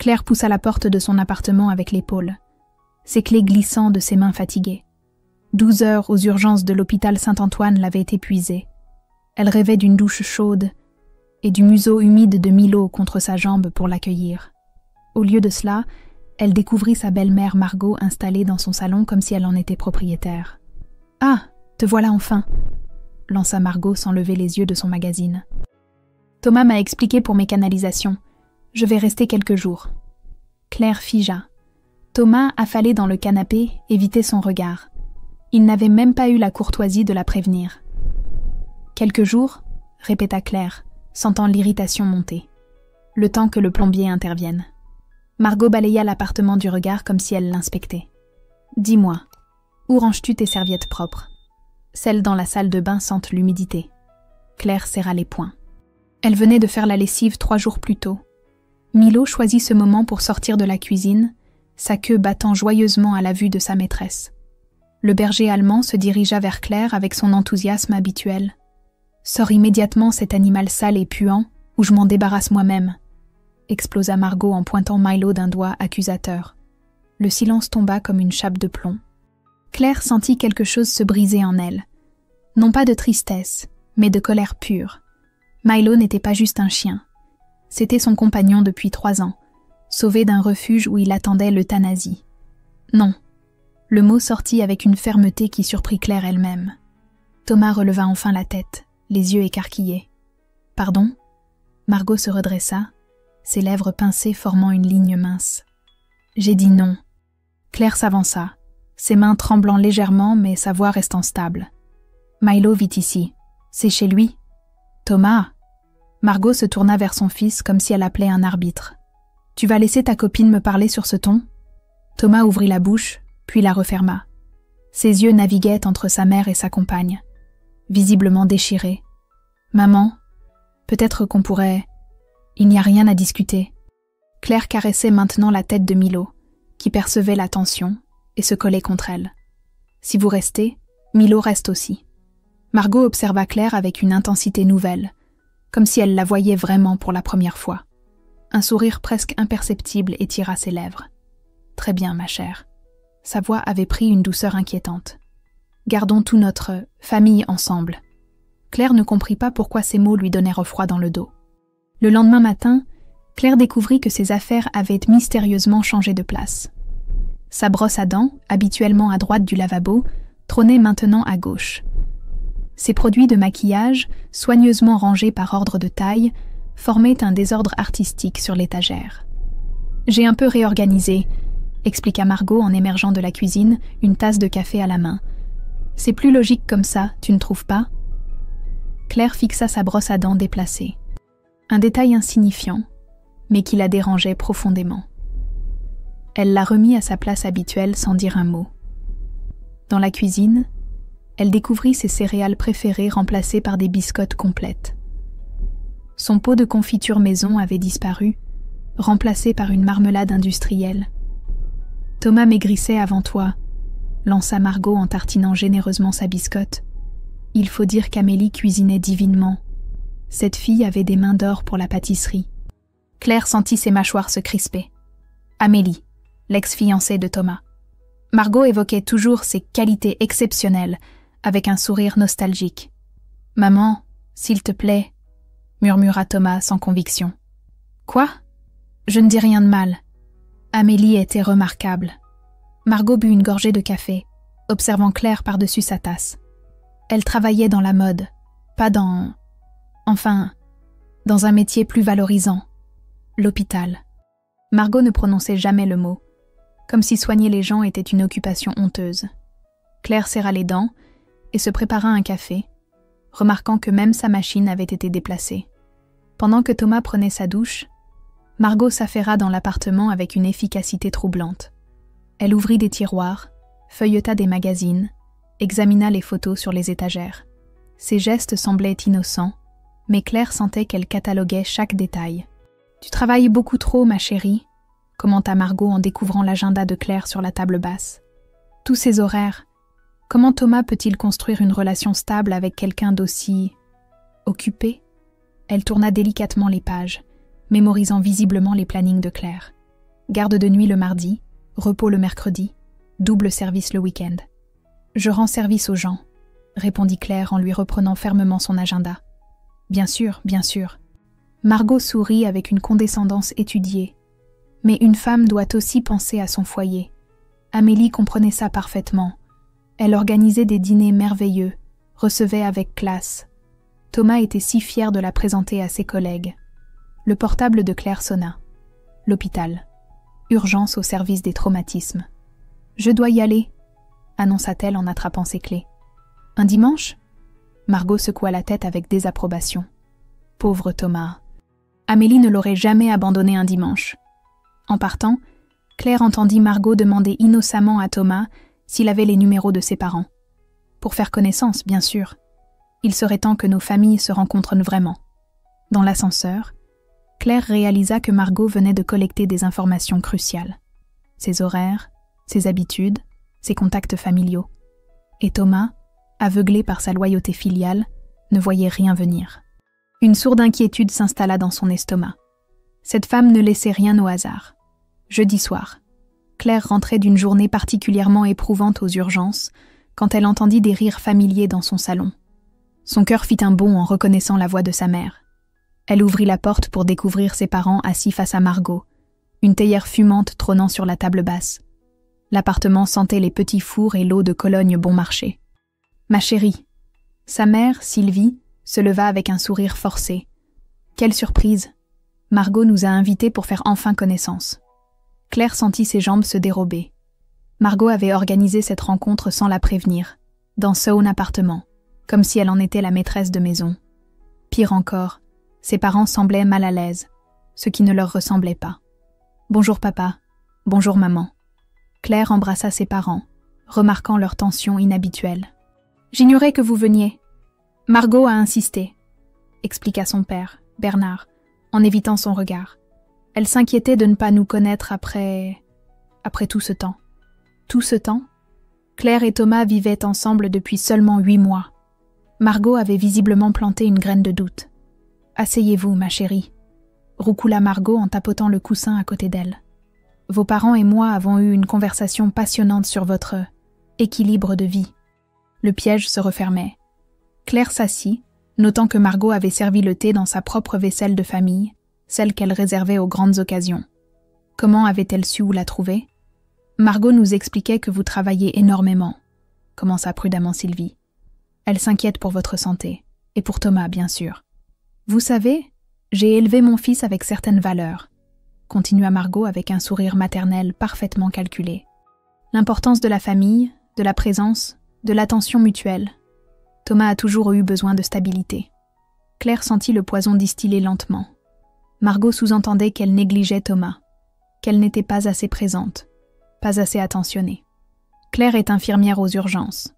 Claire poussa la porte de son appartement avec l'épaule, ses clés glissant de ses mains fatiguées. 12 heures aux urgences de l'hôpital Saint-Antoine l'avaient épuisée. Elle rêvait d'une douche chaude et du museau humide de Milo contre sa jambe pour l'accueillir. Au lieu de cela, elle découvrit sa belle-mère Margot installée dans son salon comme si elle en était propriétaire. « Ah, te voilà enfin !» lança Margot sans lever les yeux de son magazine. « Thomas m'a expliqué pour mes canalisations. Je vais rester quelques jours. » Claire figea. Thomas, affalé dans le canapé, évitait son regard. Il n'avait même pas eu la courtoisie de la prévenir. « Quelques jours ?» répéta Claire, sentant l'irritation monter. « Le temps que le plombier intervienne. » Margot balaya l'appartement du regard comme si elle l'inspectait. « Dis-moi, où ranges-tu tes serviettes propres ?» Celles dans la salle de bain sentent l'humidité. Claire serra les poings. Elle venait de faire la lessive 3 jours plus tôt. Milo choisit ce moment pour sortir de la cuisine, sa queue battant joyeusement à la vue de sa maîtresse. Le berger allemand se dirigea vers Claire avec son enthousiasme habituel. « Sors immédiatement cet animal sale et puant, ou je m'en débarrasse moi-même », explosa Margot en pointant Milo d'un doigt accusateur. Le silence tomba comme une chape de plomb. Claire sentit quelque chose se briser en elle. Non pas de tristesse, mais de colère pure. Milo n'était pas juste un chien. C'était son compagnon depuis 3 ans, sauvé d'un refuge où il attendait l'euthanasie. Non. Le mot sortit avec une fermeté qui surprit Claire elle-même. Thomas releva enfin la tête, les yeux écarquillés. « Pardon ?» Margot se redressa, ses lèvres pincées formant une ligne mince. « J'ai dit non. » Claire s'avança, ses mains tremblant légèrement mais sa voix restant stable. « Milo vit ici. C'est chez lui. »« Thomas !» Margot se tourna vers son fils comme si elle appelait un arbitre. « Tu vas laisser ta copine me parler sur ce ton ?» Thomas ouvrit la bouche, puis la referma. Ses yeux naviguaient entre sa mère et sa compagne, visiblement déchirés. « Maman, peut-être qu'on pourrait... Il n'y a rien à discuter. » Claire caressait maintenant la tête de Milo, qui percevait la tension et se collait contre elle. « Si vous restez, Milo reste aussi. » Margot observa Claire avec une intensité nouvelle, comme si elle la voyait vraiment pour la première fois. Un sourire presque imperceptible étira ses lèvres. « Très bien, ma chère. » Sa voix avait pris une douceur inquiétante. « Gardons tout notre famille ensemble. » Claire ne comprit pas pourquoi ces mots lui donnèrent froid dans le dos. Le lendemain matin, Claire découvrit que ses affaires avaient mystérieusement changé de place. Sa brosse à dents, habituellement à droite du lavabo, trônait maintenant à gauche. Ses produits de maquillage, soigneusement rangés par ordre de taille, formaient un désordre artistique sur l'étagère. « J'ai un peu réorganisé », expliqua Margot en émergeant de la cuisine, une tasse de café à la main. « C'est plus logique comme ça, tu ne trouves pas ?» Claire fixa sa brosse à dents déplacée. Un détail insignifiant, mais qui la dérangeait profondément. Elle la remit à sa place habituelle sans dire un mot. Dans la cuisine, elle découvrit ses céréales préférées remplacées par des biscottes complètes. Son pot de confiture maison avait disparu, remplacé par une marmelade industrielle. « Thomas maigrissait avant toi », lança Margot en tartinant généreusement sa biscotte. « Il faut dire qu'Amélie cuisinait divinement. Cette fille avait des mains d'or pour la pâtisserie. » Claire sentit ses mâchoires se crisper. Amélie, l'ex-fiancée de Thomas. Margot évoquait toujours ses qualités exceptionnelles, avec un sourire nostalgique. « Maman, s'il te plaît », murmura Thomas sans conviction. « Quoi ? Je ne dis rien de mal. » Amélie était remarquable. Margot but une gorgée de café, observant Claire par-dessus sa tasse. Elle travaillait dans la mode, pas dans... Enfin, dans un métier plus valorisant. L'hôpital. Margot ne prononçait jamais le mot, comme si soigner les gens était une occupation honteuse. Claire serra les dents et se prépara un café, remarquant que même sa machine avait été déplacée. Pendant que Thomas prenait sa douche, Margot s'affaira dans l'appartement avec une efficacité troublante. Elle ouvrit des tiroirs, feuilleta des magazines, examina les photos sur les étagères. Ses gestes semblaient innocents, mais Claire sentait qu'elle cataloguait chaque détail. « Tu travailles beaucoup trop, ma chérie », commenta Margot en découvrant l'agenda de Claire sur la table basse. « Tous ces horaires, comment Thomas peut-il construire une relation stable avec quelqu'un d'aussi... occupé ?» Elle tourna délicatement les pages, mémorisant visiblement les plannings de Claire. Garde de nuit le mardi, repos le mercredi, double service le week-end. Je rends service aux gens, répondit Claire en lui reprenant fermement son agenda. Bien sûr, bien sûr. Margot sourit avec une condescendance étudiée. Mais une femme doit aussi penser à son foyer. Amélie comprenait ça parfaitement. Elle organisait des dîners merveilleux, recevait avec classe. Thomas était si fier de la présenter à ses collègues. Le portable de Claire sonna. L'hôpital. Urgence au service des traumatismes. « Je dois y aller », annonça-t-elle en attrapant ses clés. « Un dimanche ?» Margot secoua la tête avec désapprobation. Pauvre Thomas. Amélie ne l'aurait jamais abandonné un dimanche. En partant, Claire entendit Margot demander innocemment à Thomas s'il avait les numéros de ses parents. Pour faire connaissance, bien sûr. Il serait temps que nos familles se rencontrent vraiment. Dans l'ascenseur, Claire réalisa que Margot venait de collecter des informations cruciales. Ses horaires, ses habitudes, ses contacts familiaux. Et Thomas, aveuglé par sa loyauté filiale, ne voyait rien venir. Une sourde inquiétude s'installa dans son estomac. Cette femme ne laissait rien au hasard. Jeudi soir, Claire rentrait d'une journée particulièrement éprouvante aux urgences quand elle entendit des rires familiers dans son salon. Son cœur fit un bond en reconnaissant la voix de sa mère. Elle ouvrit la porte pour découvrir ses parents assis face à Margot, une théière fumante trônant sur la table basse. L'appartement sentait les petits fours et l'eau de Cologne bon marché. « Ma chérie !» Sa mère, Sylvie, se leva avec un sourire forcé. « Quelle surprise ! Margot nous a invités pour faire enfin connaissance. » Claire sentit ses jambes se dérober. Margot avait organisé cette rencontre sans la prévenir, dans son appartement, comme si elle en était la maîtresse de maison. Pire encore, ses parents semblaient mal à l'aise, ce qui ne leur ressemblait pas. « Bonjour papa, bonjour maman. » Claire embrassa ses parents, remarquant leur tension inhabituelle. « J'ignorais que vous veniez. Margot a insisté, » expliqua son père, Bernard, en évitant son regard. Elle s'inquiétait de ne pas nous connaître après tout ce temps. Tout ce temps, Claire et Thomas vivaient ensemble depuis seulement 8 mois. Margot avait visiblement planté une graine de doute. « Asseyez-vous, ma chérie », roucoula Margot en tapotant le coussin à côté d'elle. « Vos parents et moi avons eu une conversation passionnante sur votre équilibre de vie. » Le piège se refermait. Claire s'assit, notant que Margot avait servi le thé dans sa propre vaisselle de famille, celle qu'elle réservait aux grandes occasions. Comment avait-elle su où la trouver ? Margot nous expliquait que vous travaillez énormément, commença prudemment Sylvie. Elle s'inquiète pour votre santé, et pour Thomas, bien sûr. Vous savez, j'ai élevé mon fils avec certaines valeurs, continua Margot avec un sourire maternel parfaitement calculé. L'importance de la famille, de la présence, de l'attention mutuelle. Thomas a toujours eu besoin de stabilité. Claire sentit le poison distiller lentement. Margot sous-entendait qu'elle négligeait Thomas, qu'elle n'était pas assez présente, pas assez attentionnée. Claire est infirmière aux urgences,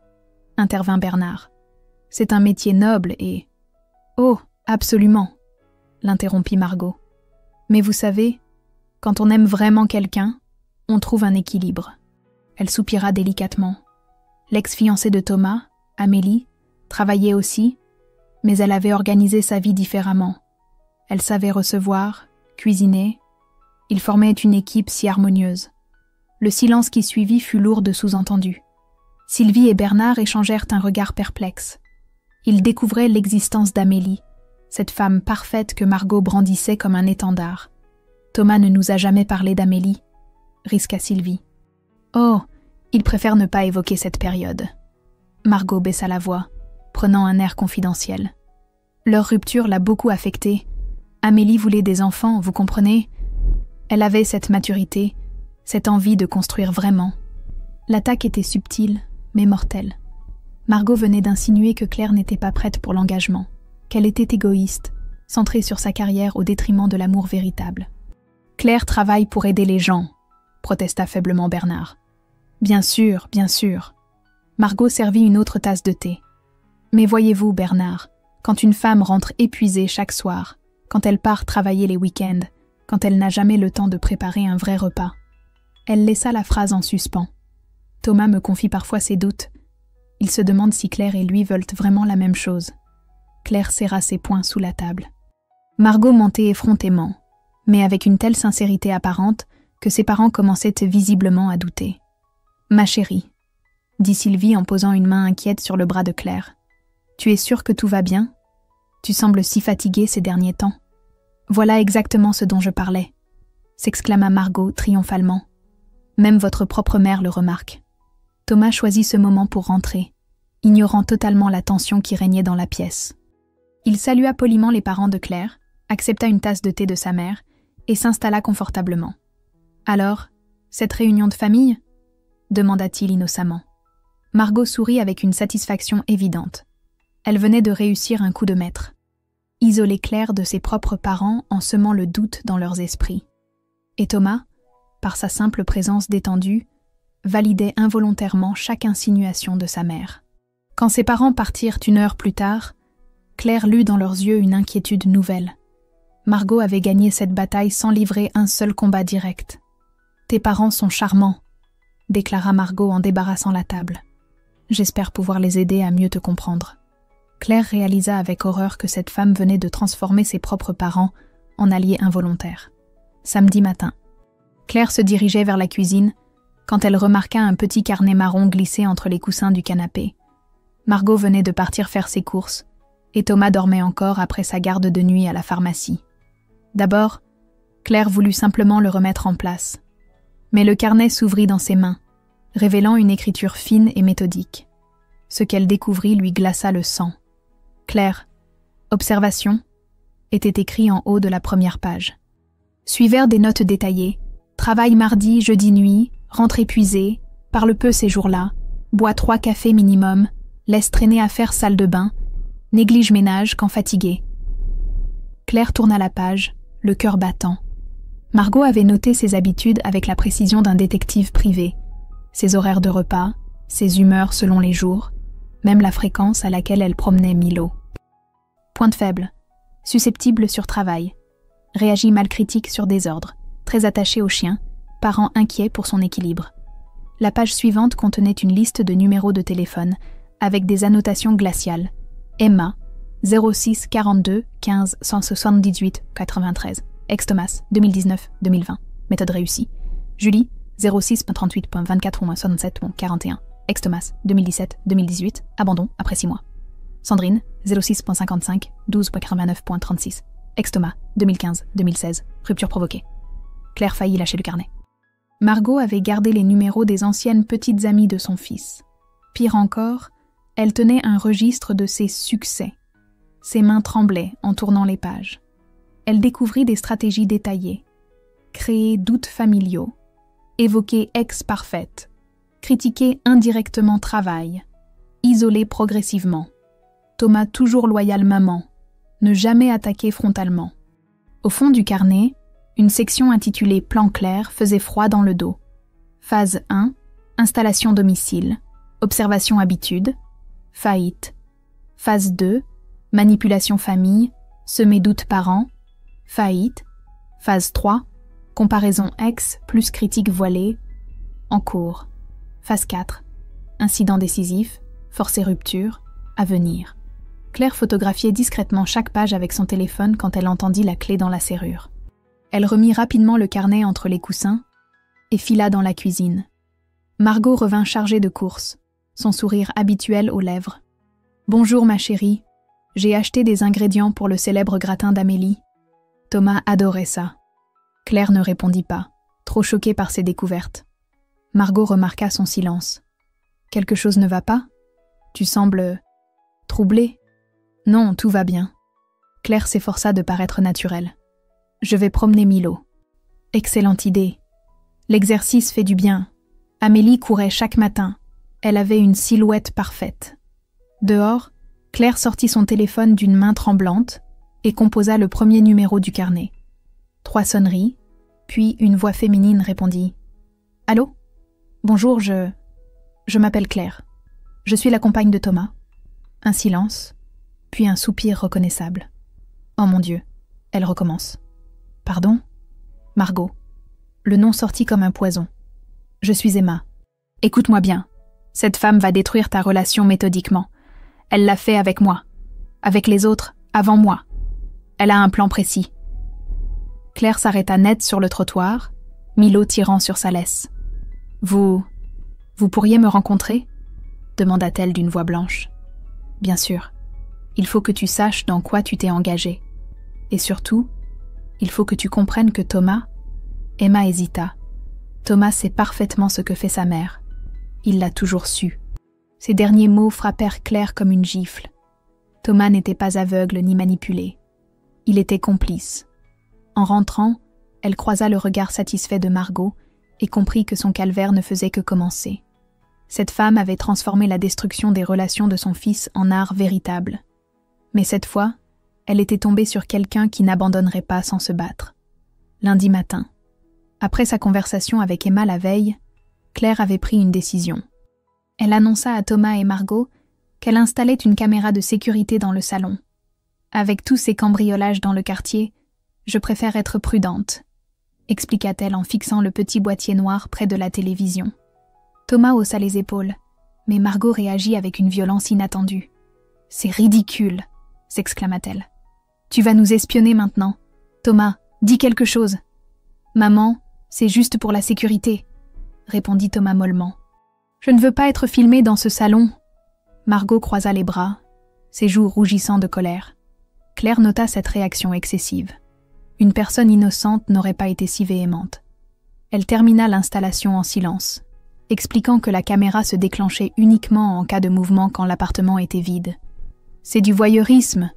intervint Bernard. C'est un métier noble et... Oh, absolument, l'interrompit Margot. Mais vous savez, quand on aime vraiment quelqu'un, on trouve un équilibre. Elle soupira délicatement. L'ex-fiancée de Thomas, Amélie, travaillait aussi, mais elle avait organisé sa vie différemment. Elle savait recevoir, cuisiner. Ils formaient une équipe si harmonieuse. Le silence qui suivit fut lourd de sous-entendus. Sylvie et Bernard échangèrent un regard perplexe. Ils découvraient l'existence d'Amélie, cette femme parfaite que Margot brandissait comme un étendard. Thomas ne nous a jamais parlé d'Amélie, risqua Sylvie. Oh, il préfère ne pas évoquer cette période. Margot baissa la voix, prenant un air confidentiel. Leur rupture l'a beaucoup affectée. Amélie voulait des enfants, vous comprenez ? Elle avait cette maturité, cette envie de construire vraiment. L'attaque était subtile, mais mortelle. Margot venait d'insinuer que Claire n'était pas prête pour l'engagement, qu'elle était égoïste, centrée sur sa carrière au détriment de l'amour véritable. « Claire travaille pour aider les gens », protesta faiblement Bernard. « Bien sûr, bien sûr. » Margot servit une autre tasse de thé. « Mais voyez-vous, Bernard, quand une femme rentre épuisée chaque soir, quand elle part travailler les week-ends, quand elle n'a jamais le temps de préparer un vrai repas. » Elle laissa la phrase en suspens. Thomas me confie parfois ses doutes. Il se demande si Claire et lui veulent vraiment la même chose. Claire serra ses poings sous la table. Margot mentait effrontément, mais avec une telle sincérité apparente que ses parents commençaient visiblement à douter. « Ma chérie, » dit Sylvie en posant une main inquiète sur le bras de Claire. « Tu es sûre que tout va bien ? Tu sembles si fatiguée ces derniers temps. »« Voilà exactement ce dont je parlais, » s'exclama Margot triomphalement. « Même votre propre mère le remarque. » Thomas choisit ce moment pour rentrer, ignorant totalement la tension qui régnait dans la pièce. Il salua poliment les parents de Claire, accepta une tasse de thé de sa mère et s'installa confortablement. « Alors, cette réunion de famille ?» demanda-t-il innocemment. Margot sourit avec une satisfaction évidente. Elle venait de réussir un coup de maître. Isoler Claire de ses propres parents en semant le doute dans leurs esprits. Et Thomas, par sa simple présence détendue, validait involontairement chaque insinuation de sa mère. Quand ses parents partirent une heure plus tard, Claire lut dans leurs yeux une inquiétude nouvelle. Margot avait gagné cette bataille sans livrer un seul combat direct. « Tes parents sont charmants », déclara Margot en débarrassant la table. « J'espère pouvoir les aider à mieux te comprendre. » Claire réalisa avec horreur que cette femme venait de transformer ses propres parents en alliés involontaires. Samedi matin. Claire se dirigeait vers la cuisine quand elle remarqua un petit carnet marron glissé entre les coussins du canapé. Margot venait de partir faire ses courses et Thomas dormait encore après sa garde de nuit à la pharmacie. D'abord, Claire voulut simplement le remettre en place. Mais le carnet s'ouvrit dans ses mains, révélant une écriture fine et méthodique. Ce qu'elle découvrit lui glaça le sang. Claire, observation, était écrit en haut de la première page. Suivèrent des notes détaillées. Travail mardi, jeudi nuit, rentre épuisé, parle peu ces jours-là, boit 3 cafés minimum, laisse traîner affaires salle de bain, néglige ménage quand fatigué. Claire tourna la page, le cœur battant. Margot avait noté ses habitudes avec la précision d'un détective privé. Ses horaires de repas, ses humeurs selon les jours, même la fréquence à laquelle elle promenait Milo. Point faible, susceptible sur travail, réagit mal critique sur désordre, très attaché au chien, parent inquiet pour son équilibre. La page suivante contenait une liste de numéros de téléphone avec des annotations glaciales. Emma, 06 42 15 178 93. Ex-Thomas, 2019-2020. Méthode réussie. Julie, 06 38.24 67 41. Ex-Thomas, 2017-2018. Abandon après 6 mois. Sandrine, 06.55 12.89.36. Ex-Thomas, 2015-2016. Rupture provoquée. Claire faillit lâcher le carnet. Margot avait gardé les numéros des anciennes petites amies de son fils. Pire encore, elle tenait un registre de ses succès. Ses mains tremblaient en tournant les pages. Elle découvrit des stratégies détaillées. Créer doutes familiaux. Évoquer ex parfaite. Critiquer indirectement travail. Isoler progressivement. Thomas toujours loyal maman. Ne jamais attaquer frontalement. Au fond du carnet, une section intitulée Plan clair faisait froid dans le dos. Phase 1, installation domicile. Observation habitude. Faillite. Phase 2, manipulation famille. Semer doute parents. Faillite. Phase 3, comparaison ex plus critique voilée. En cours. Phase 4, incident décisif. Force et rupture. À venir. Claire photographiait discrètement chaque page avec son téléphone quand elle entendit la clé dans la serrure. Elle remit rapidement le carnet entre les coussins et fila dans la cuisine. Margot revint chargée de courses, son sourire habituel aux lèvres. « Bonjour ma chérie, j'ai acheté des ingrédients pour le célèbre gratin d'Amélie. » Thomas adorait ça. Claire ne répondit pas, trop choquée par ses découvertes. Margot remarqua son silence. « Quelque chose ne va pas ? Tu sembles troublée ? » « Non, tout va bien. » Claire s'efforça de paraître naturelle. « Je vais promener Milo. » Excellente idée. L'exercice fait du bien. Amélie courait chaque matin. Elle avait une silhouette parfaite. Dehors, Claire sortit son téléphone d'une main tremblante et composa le premier numéro du carnet. 3 sonneries, puis une voix féminine répondit. « Allô ? Bonjour, je m'appelle Claire. Je suis la compagne de Thomas. » Un silence, puis un soupir reconnaissable. « Oh mon Dieu, elle recommence. »« Pardon ? Margot. » Le nom sortit comme un poison. « Je suis Emma. Écoute-moi bien. Cette femme va détruire ta relation méthodiquement. Elle l'a fait avec moi. Avec les autres, avant moi. Elle a un plan précis. » Claire s'arrêta net sur le trottoir, Milo tirant sur sa laisse. « Vous pourriez me rencontrer ?» demanda-t-elle d'une voix blanche. « Bien sûr. Il faut que tu saches dans quoi tu t'es engagé. Et surtout, il faut que tu comprennes que Thomas... » Emma hésita. Thomas sait parfaitement ce que fait sa mère. Il l'a toujours su. Ces derniers mots frappèrent Claire comme une gifle. Thomas n'était pas aveugle ni manipulé. Il était complice. En rentrant, elle croisa le regard satisfait de Margot et comprit que son calvaire ne faisait que commencer. Cette femme avait transformé la destruction des relations de son fils en art véritable. Mais cette fois, elle était tombée sur quelqu'un qui n'abandonnerait pas sans se battre. Lundi matin, après sa conversation avec Emma la veille, Claire avait pris une décision. Elle annonça à Thomas et Margot qu'elle installait une caméra de sécurité dans le salon. Avec tous ces cambriolages dans le quartier, je préfère être prudente, expliqua-t-elle en fixant le petit boîtier noir près de la télévision. Thomas haussa les épaules, mais Margot réagit avec une violence inattendue. « C'est ridicule !» s'exclama-t-elle. « Tu vas nous espionner maintenant. Thomas, dis quelque chose. »« Maman, c'est juste pour la sécurité, » répondit Thomas mollement. « Je ne veux pas être filmée dans ce salon. » Margot croisa les bras, ses joues rougissant de colère. Claire nota cette réaction excessive. Une personne innocente n'aurait pas été si véhémente. Elle termina l'installation en silence, expliquant que la caméra se déclenchait uniquement en cas de mouvement quand l'appartement était vide. « C'est du voyeurisme !»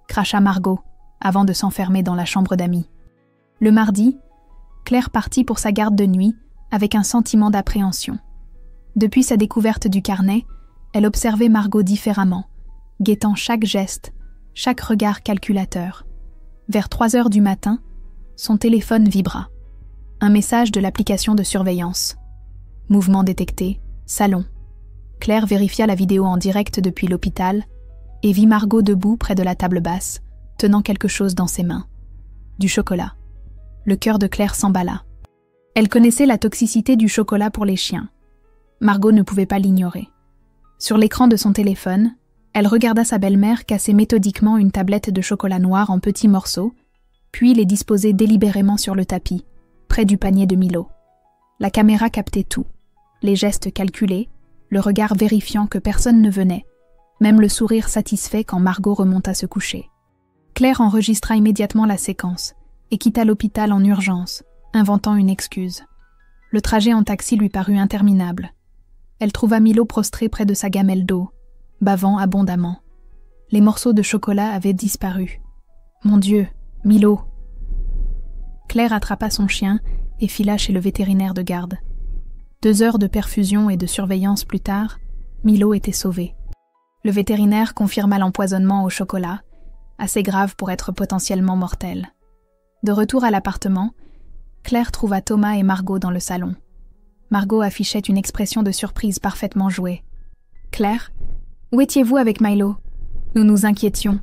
cracha Margot, avant de s'enfermer dans la chambre d'amis. Le mardi, Claire partit pour sa garde de nuit avec un sentiment d'appréhension. Depuis sa découverte du carnet, elle observait Margot différemment, guettant chaque geste, chaque regard calculateur. Vers 3 heures du matin, son téléphone vibra. Un message de l'application de surveillance. Mouvement détecté, salon. Claire vérifia la vidéo en direct depuis l'hôpital et vit Margot debout près de la table basse, tenant quelque chose dans ses mains. Du chocolat. Le cœur de Claire s'emballa. Elle connaissait la toxicité du chocolat pour les chiens. Margot ne pouvait pas l'ignorer. Sur l'écran de son téléphone, elle regarda sa belle-mère casser méthodiquement une tablette de chocolat noir en petits morceaux, puis les disposer délibérément sur le tapis, près du panier de Milo. La caméra captait tout, les gestes calculés, le regard vérifiant que personne ne venait, même le sourire satisfait quand Margot remonta se coucher. Claire enregistra immédiatement la séquence et quitta l'hôpital en urgence, inventant une excuse. Le trajet en taxi lui parut interminable. Elle trouva Milo prostré près de sa gamelle d'eau, bavant abondamment. Les morceaux de chocolat avaient disparu. Mon Dieu, Milo! Claire attrapa son chien et fila chez le vétérinaire de garde. 2 heures de perfusion et de surveillance plus tard, Milo était sauvé. Le vétérinaire confirma l'empoisonnement au chocolat, assez grave pour être potentiellement mortel. De retour à l'appartement, Claire trouva Thomas et Margot dans le salon. Margot affichait une expression de surprise parfaitement jouée. « Claire, où étiez-vous avec Milo ? Nous nous inquiétions. »«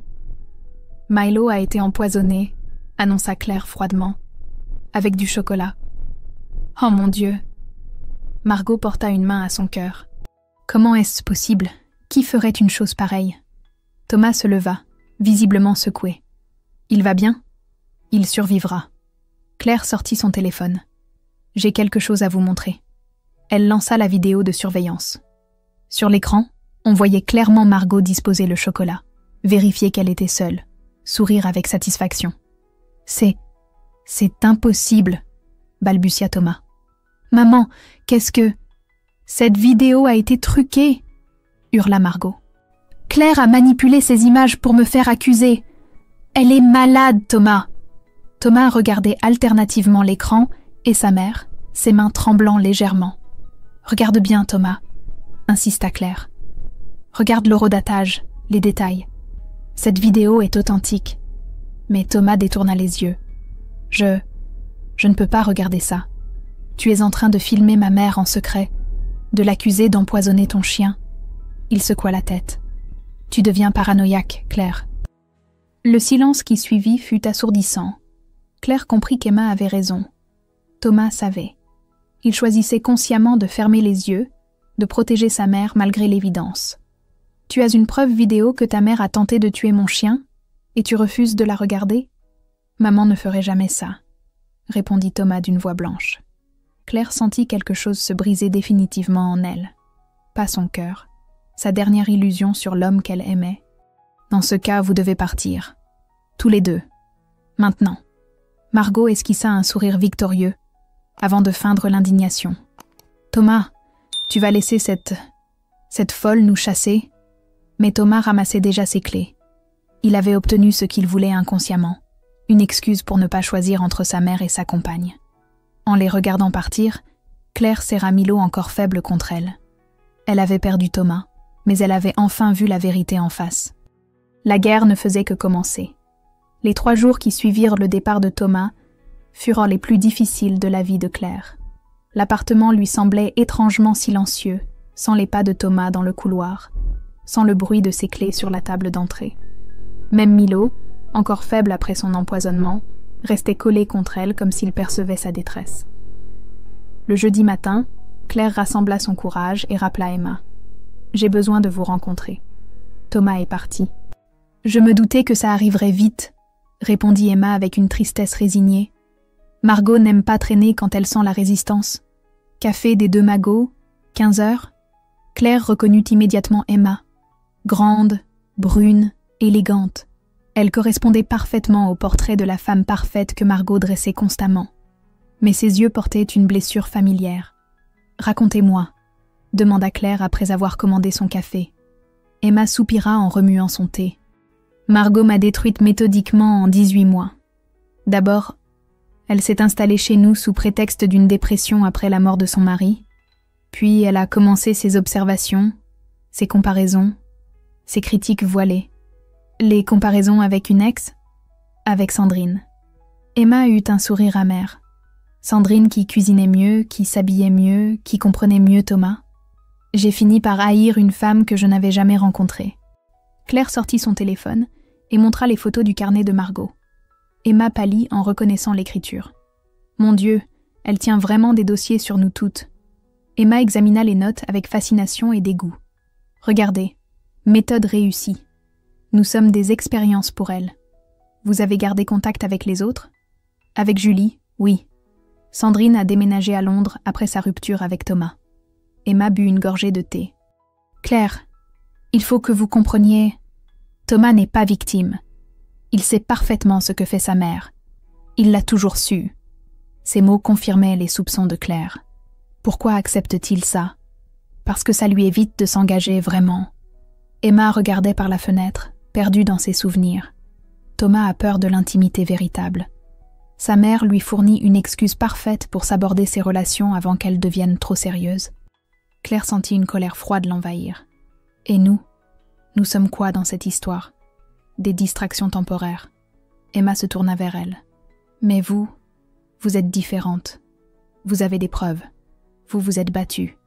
Milo a été empoisonné, » annonça Claire froidement. « Avec du chocolat. »« Oh mon Dieu !» Margot porta une main à son cœur. « Comment est-ce possible ? Qui ferait une chose pareille ?» Thomas se leva, visiblement secoué. « Il va bien ? Il survivra. » Claire sortit son téléphone. « J'ai quelque chose à vous montrer. » Elle lança la vidéo de surveillance. Sur l'écran, on voyait clairement Margot disposer le chocolat, vérifier qu'elle était seule, sourire avec satisfaction. « C'est impossible !» balbutia Thomas. « Maman, qu'est-ce que... » « Cette vidéo a été truquée !» hurla Margot. « Claire a manipulé ces images pour me faire accuser. Elle est malade, Thomas !» Thomas regardait alternativement l'écran et sa mère, ses mains tremblant légèrement. « Regarde bien, Thomas !» insista Claire. « Regarde l'horodatage, les détails. Cette vidéo est authentique. » Mais Thomas détourna les yeux. « Je ne peux pas regarder ça. Tu es en train de filmer ma mère en secret, de l'accuser d'empoisonner ton chien. » Il secoua la tête. « Tu deviens paranoïaque, Claire. » Le silence qui suivit fut assourdissant. Claire comprit qu'Emma avait raison. Thomas savait. Il choisissait consciemment de fermer les yeux, de protéger sa mère malgré l'évidence. « Tu as une preuve vidéo que ta mère a tenté de tuer mon chien, et tu refuses de la regarder ? Maman ne ferait jamais ça. répondit Thomas d'une voix blanche. Claire sentit quelque chose se briser définitivement en elle. Pas son cœur, sa dernière illusion sur l'homme qu'elle aimait. Dans ce cas, vous devez partir. Tous les deux. Maintenant. Margot esquissa un sourire victorieux, avant de feindre l'indignation. Thomas, tu vas laisser cette folle nous chasser? Mais Thomas ramassait déjà ses clés. Il avait obtenu ce qu'il voulait inconsciemment, une excuse pour ne pas choisir entre sa mère et sa compagne. En les regardant partir, Claire serra Milo encore faible contre elle. Elle avait perdu Thomas, mais elle avait enfin vu la vérité en face. La guerre ne faisait que commencer. Les 3 jours qui suivirent le départ de Thomas furent les plus difficiles de la vie de Claire. L'appartement lui semblait étrangement silencieux, sans les pas de Thomas dans le couloir, sans le bruit de ses clés sur la table d'entrée. Même Milo, encore faible après son empoisonnement, restait collé contre elle comme s'il percevait sa détresse. Le jeudi matin, Claire rassembla son courage et rappela Emma. « J'ai besoin de vous rencontrer. » Thomas est parti. « Je me doutais que ça arriverait vite, » répondit Emma avec une tristesse résignée. Margot n'aime pas traîner quand elle sent la résistance. Café des 2 magots, 15 heures. Claire reconnut immédiatement Emma. Grande, brune, élégante. Elle correspondait parfaitement au portrait de la femme parfaite que Margot dressait constamment. Mais ses yeux portaient une blessure familière. « Racontez-moi » demanda Claire après avoir commandé son café. Emma soupira en remuant son thé. « Margot m'a détruite méthodiquement en 18 mois. D'abord, elle s'est installée chez nous sous prétexte d'une dépression après la mort de son mari. Puis elle a commencé ses observations, ses comparaisons, ses critiques voilées. Les comparaisons avec une ex, avec Sandrine. » Emma eut un sourire amer. Sandrine qui cuisinait mieux, qui s'habillait mieux, qui comprenait mieux Thomas. J'ai fini par haïr une femme que je n'avais jamais rencontrée. Claire sortit son téléphone et montra les photos du carnet de Margot. Emma pâlit en reconnaissant l'écriture. Mon Dieu, elle tient vraiment des dossiers sur nous toutes. Emma examina les notes avec fascination et dégoût. Regardez, méthode réussie. Nous sommes des expériences pour elle. Vous avez gardé contact avec les autres? Avec Julie, oui. Sandrine a déménagé à Londres après sa rupture avec Thomas. Emma but une gorgée de thé. Claire, il faut que vous compreniez. Thomas n'est pas victime. Il sait parfaitement ce que fait sa mère. Il l'a toujours su. Ces mots confirmaient les soupçons de Claire. Pourquoi accepte-t-il ça? Parce que ça lui évite de s'engager vraiment. Emma regardait par la fenêtre, perdue dans ses souvenirs. Thomas a peur de l'intimité véritable. Sa mère lui fournit une excuse parfaite pour s'aborder ses relations avant qu'elles deviennent trop sérieuses. Claire sentit une colère froide l'envahir. Et nous sommes quoi dans cette histoire? Des distractions temporaires. Emma se tourna vers elle. Mais vous êtes différente. Vous avez des preuves. Vous vous êtes battue.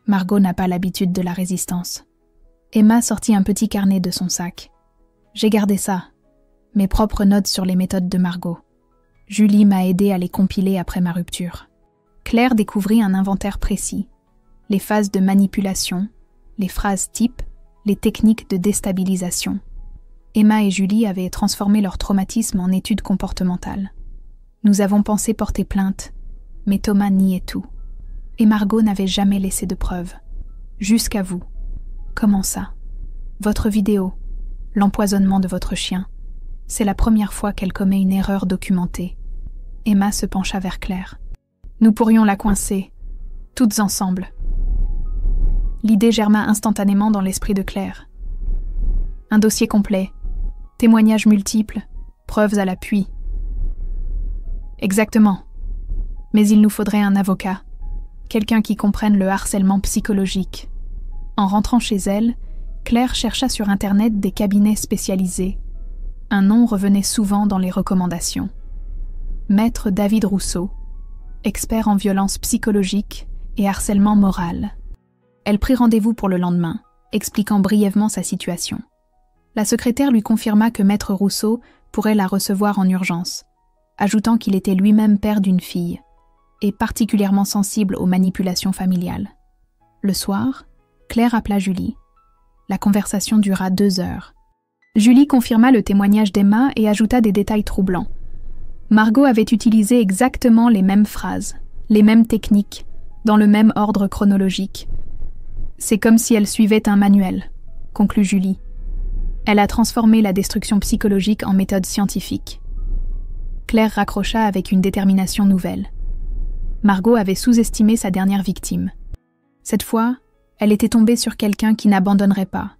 Margot n'a pas l'habitude de la résistance. Emma sortit un petit carnet de son sac. J'ai gardé ça. Mes propres notes sur les méthodes de Margot. Julie m'a aidé à les compiler après ma rupture. Claire découvrit un inventaire précis. Les phases de manipulation, les phrases types, les techniques de déstabilisation. Emma et Julie avaient transformé leur traumatisme en études comportementales. Nous avons pensé porter plainte, mais Thomas niait tout. Et Margot n'avait jamais laissé de preuves. Jusqu'à vous. Comment ça? Votre vidéo, l'empoisonnement de votre chien. C'est la première fois qu'elle commet une erreur documentée. Emma se pencha vers Claire. Nous pourrions la coincer, toutes ensemble. L'idée germa instantanément dans l'esprit de Claire. Un dossier complet, témoignages multiples, preuves à l'appui. Exactement. Mais il nous faudrait un avocat, quelqu'un qui comprenne le harcèlement psychologique. En rentrant chez elle, Claire chercha sur Internet des cabinets spécialisés. Un nom revenait souvent dans les recommandations. Maître David Rousseau, expert en violence psychologique et harcèlement moral. Elle prit rendez-vous pour le lendemain, expliquant brièvement sa situation. La secrétaire lui confirma que Maître Rousseau pourrait la recevoir en urgence, ajoutant qu'il était lui-même père d'une fille, et particulièrement sensible aux manipulations familiales. Le soir, Claire appela Julie. La conversation dura 2 heures. Julie confirma le témoignage d'Emma et ajouta des détails troublants. Margot avait utilisé exactement les mêmes phrases, les mêmes techniques, dans le même ordre chronologique. C'est comme si elle suivait un manuel, conclut Julie. Elle a transformé la destruction psychologique en méthode scientifique. Claire raccrocha avec une détermination nouvelle. Margot avait sous-estimé sa dernière victime. Cette fois, elle était tombée sur quelqu'un qui n'abandonnerait pas,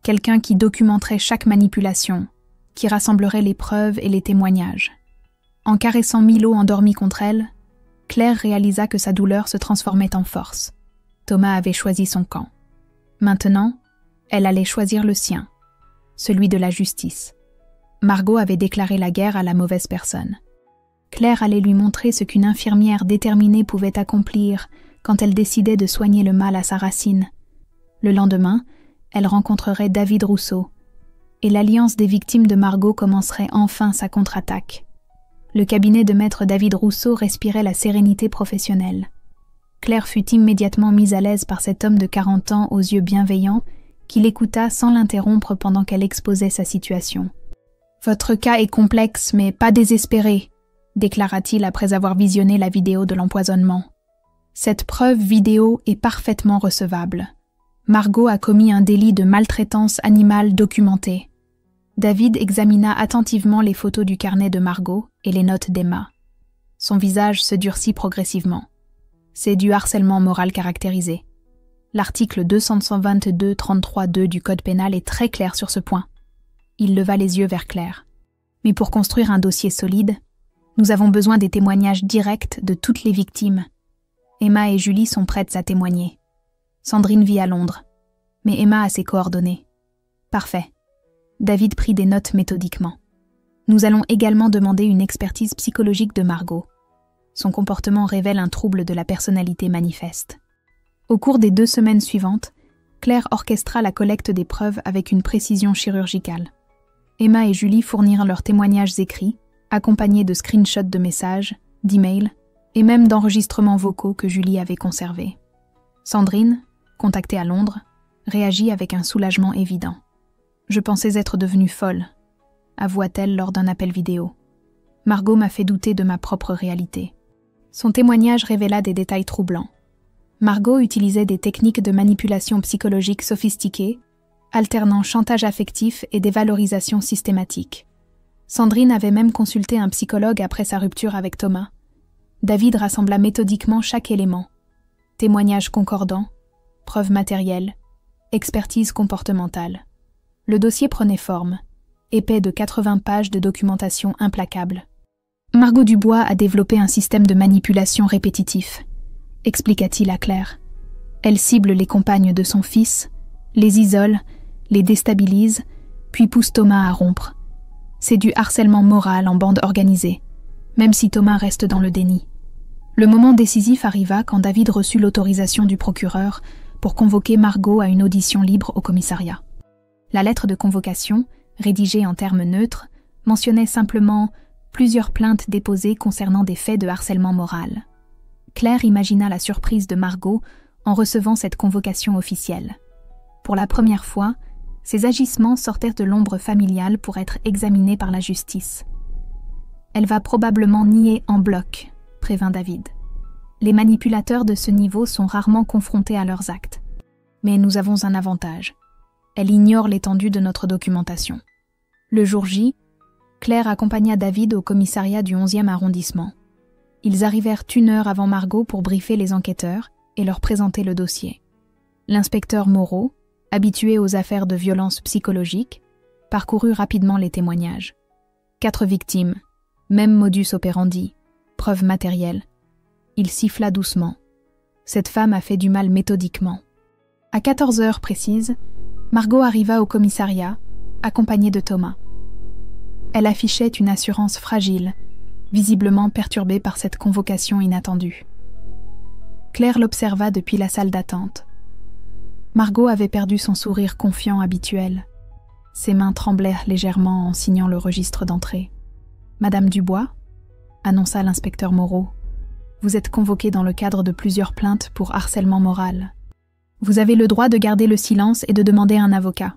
quelqu'un qui documenterait chaque manipulation, qui rassemblerait les preuves et les témoignages. En caressant Milo endormi contre elle, Claire réalisa que sa douleur se transformait en force. Thomas avait choisi son camp. Maintenant, elle allait choisir le sien, celui de la justice. Margot avait déclaré la guerre à la mauvaise personne. Claire allait lui montrer ce qu'une infirmière déterminée pouvait accomplir quand elle décidait de soigner le mal à sa racine. Le lendemain, elle rencontrerait David Rousseau, et l'alliance des victimes de Margot commencerait enfin sa contre-attaque. Le cabinet de maître David Rousseau respirait la sérénité professionnelle. Claire fut immédiatement mise à l'aise par cet homme de 40 ans aux yeux bienveillants qui l'écouta sans l'interrompre pendant qu'elle exposait sa situation. « Votre cas est complexe mais pas désespéré », déclara-t-il après avoir visionné la vidéo de l'empoisonnement. « Cette preuve vidéo est parfaitement recevable. Margot a commis un délit de maltraitance animale documenté. » David examina attentivement les photos du carnet de Margot et les notes d'Emma. Son visage se durcit progressivement. C'est du harcèlement moral caractérisé. L'article 222-33-2 du Code pénal est très clair sur ce point. Il leva les yeux vers Claire. Mais pour construire un dossier solide, nous avons besoin des témoignages directs de toutes les victimes. Emma et Julie sont prêtes à témoigner. Sandrine vit à Londres, mais Emma a ses coordonnées. Parfait. David prit des notes méthodiquement. Nous allons également demander une expertise psychologique de Margot. Son comportement révèle un trouble de la personnalité manifeste. Au cours des 2 semaines suivantes, Claire orchestra la collecte des preuves avec une précision chirurgicale. Emma et Julie fournirent leurs témoignages écrits, accompagnés de screenshots de messages, d'emails et même d'enregistrements vocaux que Julie avait conservés. Sandrine, contactée à Londres, réagit avec un soulagement évident. « Je pensais être devenue folle », avoua-t-elle lors d'un appel vidéo. « Margot m'a fait douter de ma propre réalité. » Son témoignage révéla des détails troublants. Margot utilisait des techniques de manipulation psychologique sophistiquées, alternant chantage affectif et dévalorisation systématique. Sandrine avait même consulté un psychologue après sa rupture avec Thomas. David rassembla méthodiquement chaque élément. Témoignages concordants, preuves matérielles, expertise comportementale. Le dossier prenait forme, épais de 80 pages de documentation implacable. Margot Dubois a développé un système de manipulation répétitif, expliqua-t-il à Claire. Elle cible les compagnes de son fils, les isole, les déstabilise, puis pousse Thomas à rompre. C'est du harcèlement moral en bande organisée, même si Thomas reste dans le déni. Le moment décisif arriva quand David reçut l'autorisation du procureur pour convoquer Margot à une audition libre au commissariat. La lettre de convocation, rédigée en termes neutres, mentionnait simplement plusieurs plaintes déposées concernant des faits de harcèlement moral. Claire imagina la surprise de Margot en recevant cette convocation officielle. Pour la première fois, ses agissements sortaient de l'ombre familiale pour être examinés par la justice. « Elle va probablement nier en bloc », prévint David. « Les manipulateurs de ce niveau sont rarement confrontés à leurs actes. Mais nous avons un avantage. Elle ignore l'étendue de notre documentation. » Le jour J, Claire accompagna David au commissariat du 11e arrondissement. Ils arrivèrent 1 heure avant Margot pour briefer les enquêteurs et leur présenter le dossier. L'inspecteur Moreau, habitué aux affaires de violence psychologique, parcourut rapidement les témoignages. 4 victimes, même modus operandi, preuves matérielles. Il siffla doucement. Cette femme a fait du mal méthodiquement. À 14 heures précises, Margot arriva au commissariat, accompagnée de Thomas. Elle affichait une assurance fragile, visiblement perturbée par cette convocation inattendue. Claire l'observa depuis la salle d'attente. Margot avait perdu son sourire confiant habituel. Ses mains tremblèrent légèrement en signant le registre d'entrée. « Madame Dubois ?» annonça l'inspecteur Moreau. « Vous êtes convoquée dans le cadre de plusieurs plaintes pour harcèlement moral. Vous avez le droit de garder le silence et de demander un avocat. »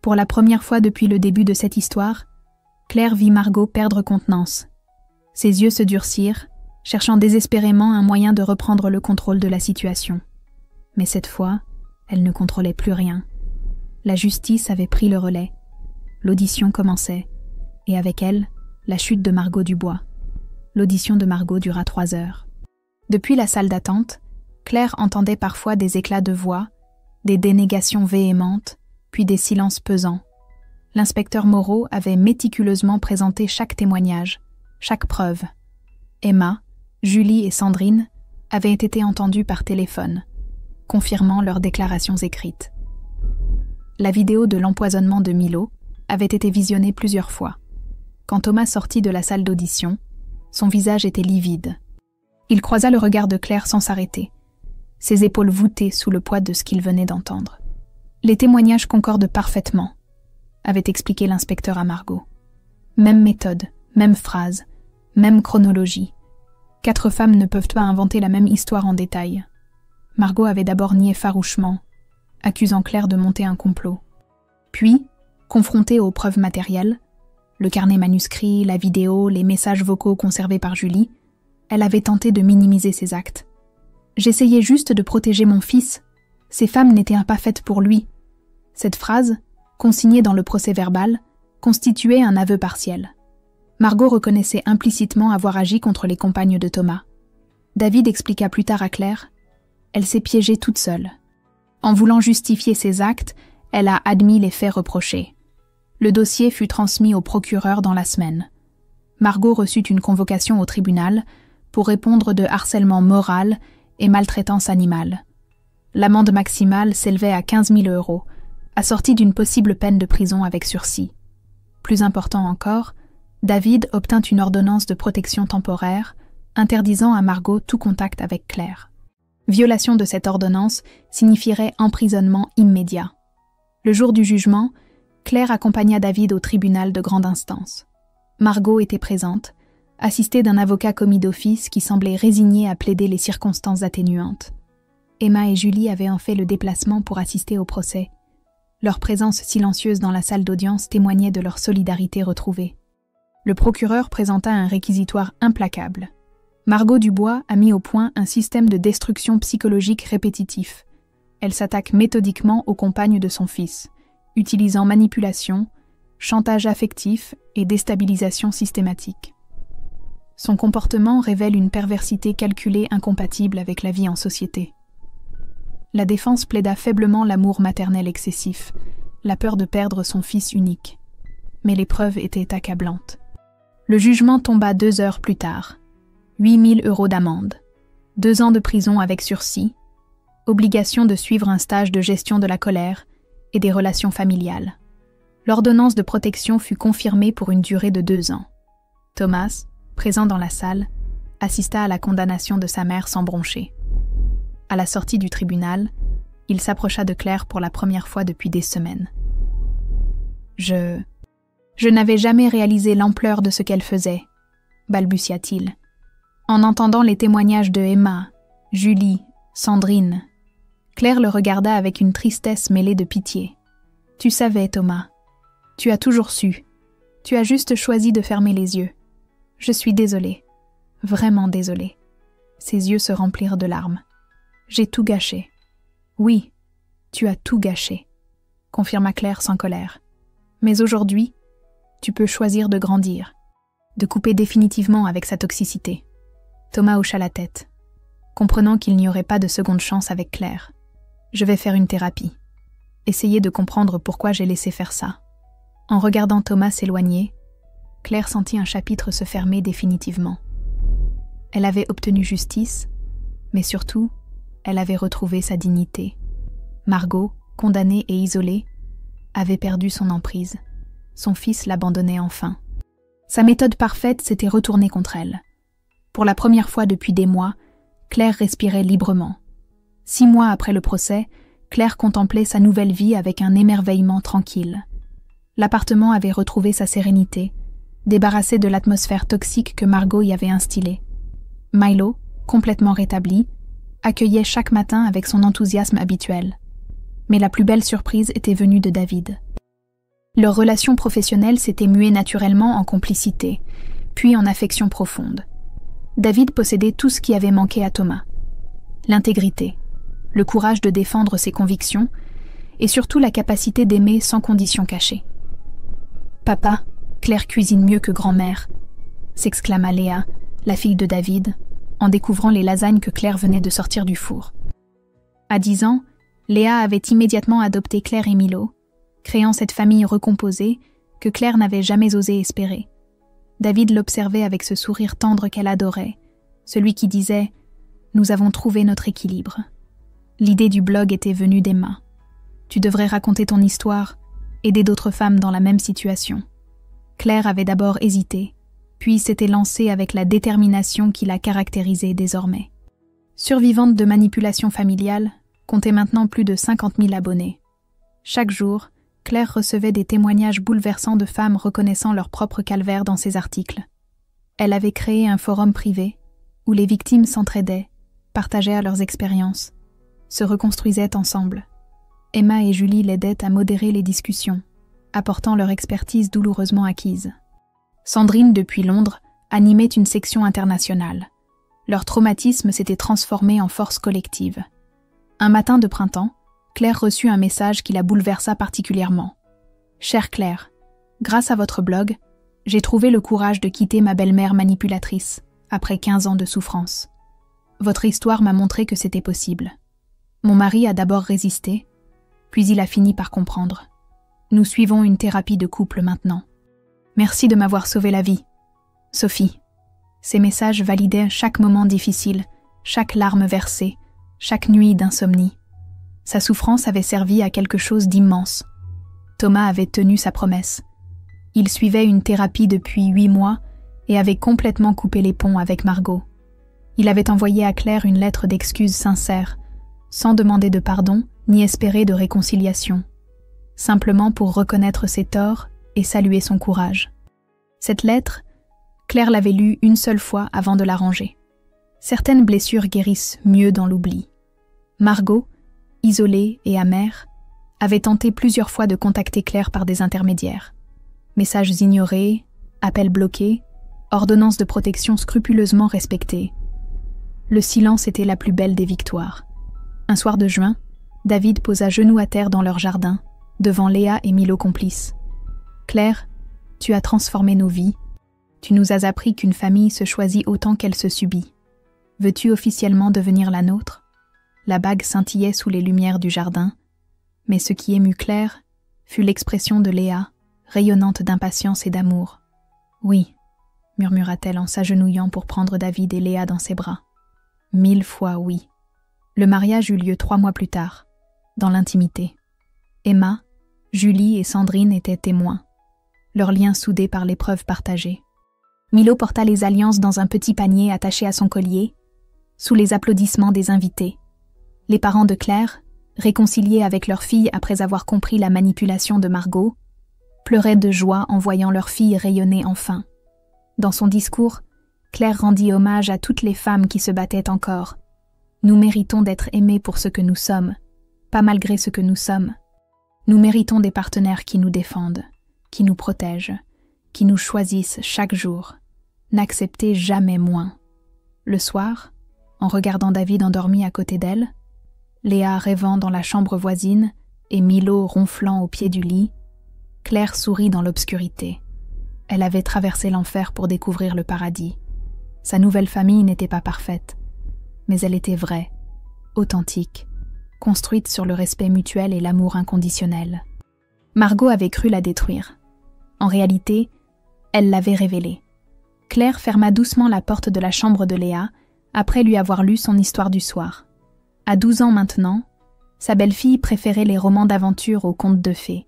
Pour la première fois depuis le début de cette histoire, Claire vit Margot perdre contenance. Ses yeux se durcirent, cherchant désespérément un moyen de reprendre le contrôle de la situation. Mais cette fois, elle ne contrôlait plus rien. La justice avait pris le relais. L'audition commençait, et avec elle, la chute de Margot Dubois. L'audition de Margot dura 3 heures. Depuis la salle d'attente, Claire entendait parfois des éclats de voix, des dénégations véhémentes, puis des silences pesants. L'inspecteur Moreau avait méticuleusement présenté chaque témoignage, chaque preuve. Emma, Julie et Sandrine avaient été entendues par téléphone, confirmant leurs déclarations écrites. La vidéo de l'empoisonnement de Milo avait été visionnée plusieurs fois. Quand Thomas sortit de la salle d'audition, son visage était livide. Il croisa le regard de Claire sans s'arrêter, ses épaules voûtées sous le poids de ce qu'il venait d'entendre. « Les témoignages concordent parfaitement », avait expliqué l'inspecteur à Margot. « Même méthode, même phrase, même chronologie. 4 femmes ne peuvent pas inventer la même histoire en détail. » Margot avait d'abord nié farouchement, accusant Claire de monter un complot. Puis, confrontée aux preuves matérielles, le carnet manuscrit, la vidéo, les messages vocaux conservés par Julie, elle avait tenté de minimiser ses actes. « J'essayais juste de protéger mon fils. Ces femmes n'étaient pas faites pour lui. » Cette phrase, consignée dans le procès-verbal, constituait un aveu partiel. Margot reconnaissait implicitement avoir agi contre les compagnes de Thomas. David expliqua plus tard à Claire: « Elle s'est piégée toute seule. En voulant justifier ses actes, elle a admis les faits reprochés. Le dossier fut transmis au procureur dans la semaine. Margot reçut une convocation au tribunal pour répondre de harcèlement moral et maltraitance animale. L'amende maximale s'élevait à 15 000 €, assortie d'une possible peine de prison avec sursis. Plus important encore, David obtint une ordonnance de protection temporaire, interdisant à Margot tout contact avec Claire. Violation de cette ordonnance signifierait emprisonnement immédiat. Le jour du jugement, Claire accompagna David au tribunal de grande instance. Margot était présente, assistée d'un avocat commis d'office qui semblait résigné à plaider les circonstances atténuantes. Emma et Julie avaient en fait le déplacement pour assister au procès. Leur présence silencieuse dans la salle d'audience témoignait de leur solidarité retrouvée. Le procureur présenta un réquisitoire implacable. Margot Dubois a mis au point un système de destruction psychologique répétitif. Elle s'attaque méthodiquement aux compagnes de son fils, utilisant manipulation, chantage affectif et déstabilisation systématique. Son comportement révèle une perversité calculée incompatible avec la vie en société. La défense plaida faiblement l'amour maternel excessif, la peur de perdre son fils unique. Mais les preuves étaient accablantes. Le jugement tomba 2 heures plus tard. 8 000 € d'amende, 2 ans de prison avec sursis, obligation de suivre un stage de gestion de la colère et des relations familiales. L'ordonnance de protection fut confirmée pour une durée de 2 ans. Thomas, présent dans la salle, assista à la condamnation de sa mère sans broncher. À la sortie du tribunal, il s'approcha de Claire pour la première fois depuis des semaines. Je n'avais jamais réalisé l'ampleur de ce qu'elle faisait, balbutia-t-il. En entendant les témoignages de Emma, Julie, Sandrine, Claire le regarda avec une tristesse mêlée de pitié. « Tu savais, Thomas. Tu as toujours su. Tu as juste choisi de fermer les yeux. Je suis désolée. Vraiment désolée. » Ses yeux se remplirent de larmes. « J'ai tout gâché. »« Oui, tu as tout gâché, » confirma Claire sans colère. « Mais aujourd'hui, tu peux choisir de grandir, de couper définitivement avec sa toxicité. » Thomas hocha la tête, comprenant qu'il n'y aurait pas de seconde chance avec Claire. « Je vais faire une thérapie. Essayer de comprendre pourquoi j'ai laissé faire ça. » En regardant Thomas s'éloigner, Claire sentit un chapitre se fermer définitivement. Elle avait obtenu justice, mais surtout, elle avait retrouvé sa dignité. Margot, condamnée et isolée, avait perdu son emprise. Son fils l'abandonnait enfin. Sa méthode parfaite s'était retournée contre elle. Pour la première fois depuis des mois, Claire respirait librement. 6 mois après le procès, Claire contemplait sa nouvelle vie avec un émerveillement tranquille. L'appartement avait retrouvé sa sérénité, débarrassé de l'atmosphère toxique que Margot y avait instillée. Milo, complètement rétabli, accueillait chaque matin avec son enthousiasme habituel. Mais la plus belle surprise était venue de David. Leur relation professionnelle s'était muée naturellement en complicité, puis en affection profonde. David possédait tout ce qui avait manqué à Thomas. L'intégrité, le courage de défendre ses convictions et surtout la capacité d'aimer sans condition cachée. « Papa, Claire cuisine mieux que grand-mère », s'exclama Léa, la fille de David, en découvrant les lasagnes que Claire venait de sortir du four. À 10 ans, Léa avait immédiatement adopté Claire et Milo, créant cette famille recomposée que Claire n'avait jamais osé espérer. David l'observait avec ce sourire tendre qu'elle adorait, celui qui disait « Nous avons trouvé notre équilibre ». L'idée du blog était venue d'Emma. « Tu devrais raconter ton histoire, aider d'autres femmes dans la même situation ». Claire avait d'abord hésité, puis s'était lancée avec la détermination qui la caractérisait désormais. Survivante de manipulation familiale, comptait maintenant plus de 50 000 abonnés. Chaque jour, Claire recevait des témoignages bouleversants de femmes reconnaissant leur propre calvaire dans ses articles. Elle avait créé un forum privé où les victimes s'entraidaient, partageaient leurs expériences, se reconstruisaient ensemble. Emma et Julie l'aidaient à modérer les discussions, apportant leur expertise douloureusement acquise. Sandrine, depuis Londres, animait une section internationale. Leur traumatisme s'était transformé en force collective. Un matin de printemps, Claire reçut un message qui la bouleversa particulièrement. « Chère Claire, grâce à votre blog, j'ai trouvé le courage de quitter ma belle-mère manipulatrice, après 15 ans de souffrance. Votre histoire m'a montré que c'était possible. Mon mari a d'abord résisté, puis il a fini par comprendre. Nous suivons une thérapie de couple maintenant. Merci de m'avoir sauvé la vie. Sophie. » Ces messages validaient chaque moment difficile, chaque larme versée, chaque nuit d'insomnie. Sa souffrance avait servi à quelque chose d'immense. Thomas avait tenu sa promesse. Il suivait une thérapie depuis 8 mois et avait complètement coupé les ponts avec Margot. Il avait envoyé à Claire une lettre d'excuses sincère, sans demander de pardon ni espérer de réconciliation, simplement pour reconnaître ses torts et saluer son courage. Cette lettre, Claire l'avait lue une seule fois avant de la ranger. Certaines blessures guérissent mieux dans l'oubli. Margot, isolée et amère, avait tenté plusieurs fois de contacter Claire par des intermédiaires. Messages ignorés, appels bloqués, ordonnances de protection scrupuleusement respectées. Le silence était la plus belle des victoires. Un soir de juin, David posa genoux à terre dans leur jardin, devant Léa et Milo complices. « Claire, tu as transformé nos vies. Tu nous as appris qu'une famille se choisit autant qu'elle se subit. Veux-tu officiellement devenir la nôtre ?» La bague scintillait sous les lumières du jardin, mais ce qui émut Claire fut l'expression de Léa, rayonnante d'impatience et d'amour. « Oui », murmura-t-elle en s'agenouillant pour prendre David et Léa dans ses bras. 1000 fois oui. Le mariage eut lieu 3 mois plus tard, dans l'intimité. Emma, Julie et Sandrine étaient témoins, leurs liens soudés par l'épreuve partagée. Milo porta les alliances dans un petit panier attaché à son collier, sous les applaudissements des invités. Les parents de Claire, réconciliés avec leur fille après avoir compris la manipulation de Margot, pleuraient de joie en voyant leur fille rayonner enfin. Dans son discours, Claire rendit hommage à toutes les femmes qui se battaient encore. Nous méritons d'être aimés pour ce que nous sommes, pas malgré ce que nous sommes. Nous méritons des partenaires qui nous défendent, qui nous protègent, qui nous choisissent chaque jour. N'acceptez jamais moins. Le soir, en regardant David endormi à côté d'elle, Léa rêvant dans la chambre voisine et Milo ronflant au pied du lit, Claire sourit dans l'obscurité. Elle avait traversé l'enfer pour découvrir le paradis. Sa nouvelle famille n'était pas parfaite, mais elle était vraie, authentique, construite sur le respect mutuel et l'amour inconditionnel. Margot avait cru la détruire. En réalité, elle l'avait révélée. Claire ferma doucement la porte de la chambre de Léa après lui avoir lu son histoire du soir. À 12 ans maintenant, sa belle-fille préférait les romans d'aventure aux contes de fées.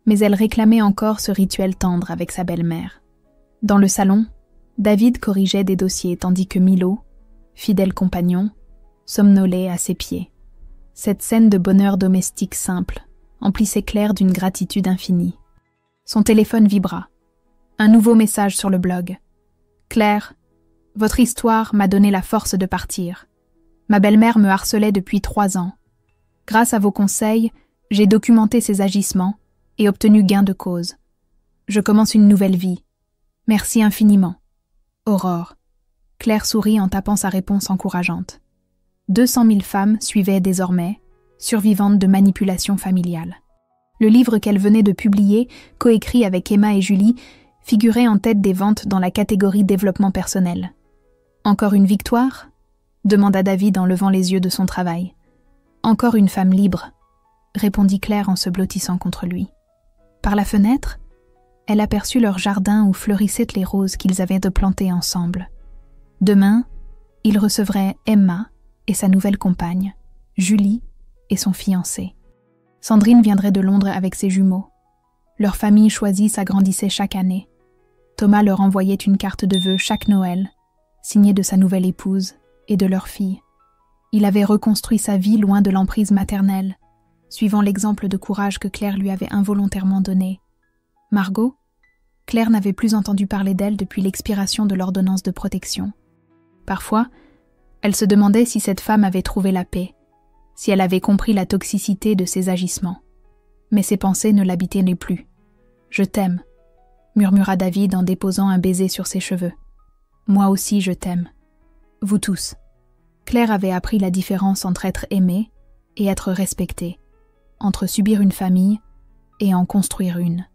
Mais elle réclamait encore ce rituel tendre avec sa belle-mère. Dans le salon, David corrigeait des dossiers tandis que Milo, fidèle compagnon, somnolait à ses pieds. Cette scène de bonheur domestique simple emplissait Claire d'une gratitude infinie. Son téléphone vibra. Un nouveau message sur le blog. « Claire, votre histoire m'a donné la force de partir. Ma belle-mère me harcelait depuis 3 ans. Grâce à vos conseils, j'ai documenté ses agissements et obtenu gain de cause. Je commence une nouvelle vie. Merci infiniment. Aurore. Claire sourit en tapant sa réponse encourageante. 200 000 femmes suivaient désormais, survivantes de manipulation familiale. Le livre qu'elle venait de publier, coécrit avec Emma et Julie, figurait en tête des ventes dans la catégorie développement personnel. Encore une victoire ? Demanda David en levant les yeux de son travail. Encore une femme libre, répondit Claire en se blottissant contre lui. Par la fenêtre, elle aperçut leur jardin où fleurissaient les roses qu'ils avaient de planter ensemble. Demain, ils recevraient Emma et sa nouvelle compagne, Julie et son fiancé. Sandrine viendrait de Londres avec ses jumeaux. Leur famille choisie s'agrandissait chaque année. Thomas leur envoyait une carte de vœux chaque Noël, signée de sa nouvelle épouse et de leur fille. Il avait reconstruit sa vie loin de l'emprise maternelle, suivant l'exemple de courage que Claire lui avait involontairement donné. Margot, Claire n'avait plus entendu parler d'elle depuis l'expiration de l'ordonnance de protection. Parfois, elle se demandait si cette femme avait trouvé la paix, si elle avait compris la toxicité de ses agissements. Mais ses pensées ne l'habitaient plus. « Je t'aime », murmura David en déposant un baiser sur ses cheveux. « Moi aussi je t'aime. Vous tous. » Claire avait appris la différence entre être aimée et être respectée, entre subir une famille et en construire une.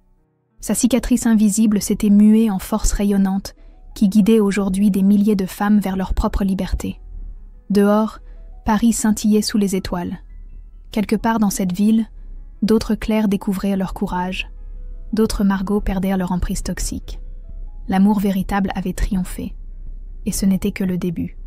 Sa cicatrice invisible s'était muée en force rayonnante qui guidait aujourd'hui des milliers de femmes vers leur propre liberté. Dehors, Paris scintillait sous les étoiles. Quelque part dans cette ville, d'autres Claire découvrirent leur courage, d'autres Margot perdirent leur emprise toxique. L'amour véritable avait triomphé, et ce n'était que le début.